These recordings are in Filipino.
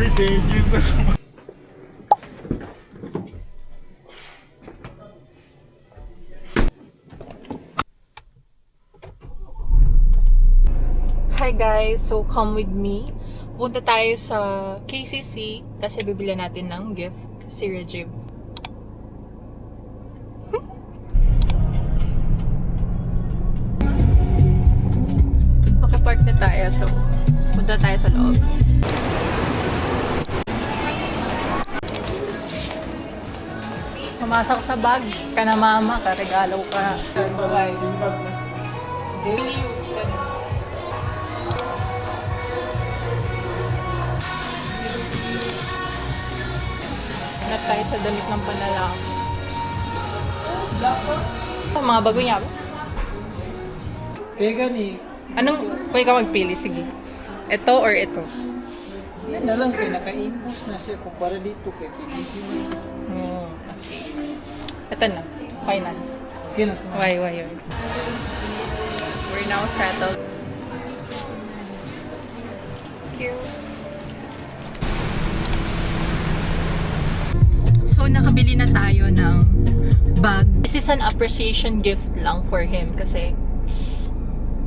Thank you so much. Hi guys! So come with me. Punta tayo sa KCC kasi bibili natin ng gift si Rajiv. Nakapark na tayo, so punta tayo sa loob. Pumasok sa bag ka na mama, karegalo ka. Daily use ka na. Hanap tayo sa damit ng panalak. Mga bago niya ba? Vegan eh. Anong, pwede ka magpili, sige. Ito or ito? Yan na lang kay naka-impose na siya kumpara dito kay PBC. Oh, okay. Ito na, final. Okay na to. Why. We're now settled. Cute. So, nakabili na tayo ng bag. This is an appreciation gift lang for him kasi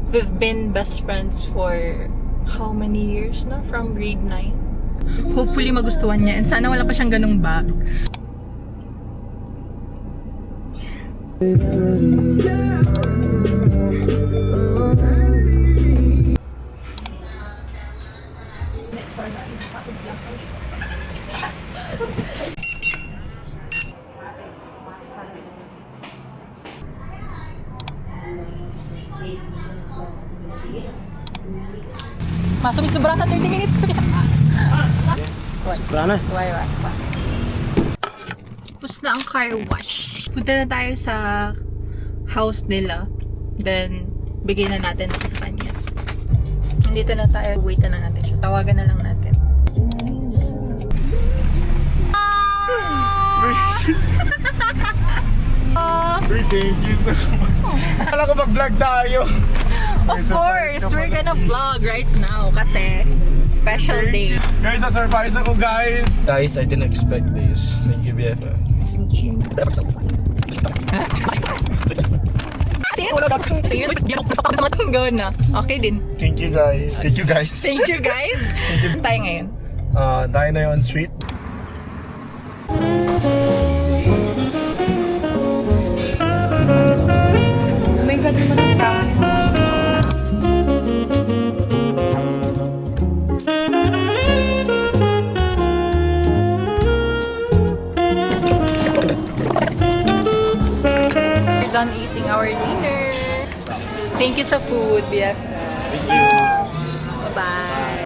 we've been best friends for how many years na? From grade 9. Hopefully magustuhan niya and sana wala pa siyang ganung bag. Masumit sobra sa 30 minutes ko yan. Sobra na. Why. Tapos na ang car wash. Punta na tayo sa house nila. Then, bigay na natin sa kanya. Nandito na tayo. Wait na natin siya. Tawagan na lang natin. Thank you so much. Kala ko mag-vlog tayo. Of course, we're gonna vlog right now kasi special day. Guys, surprise ako guys. Guys, I didn't expect this. Thank you, BFF. Sige. Go na. Okay din. Thank you, guys. Thank you, guys. Thank you guys. Tayo ngayon. Diner on Street. May gabi mo na sa We're done eating our dinner. Thank you sa food, BFF. Thank you. Bye-bye.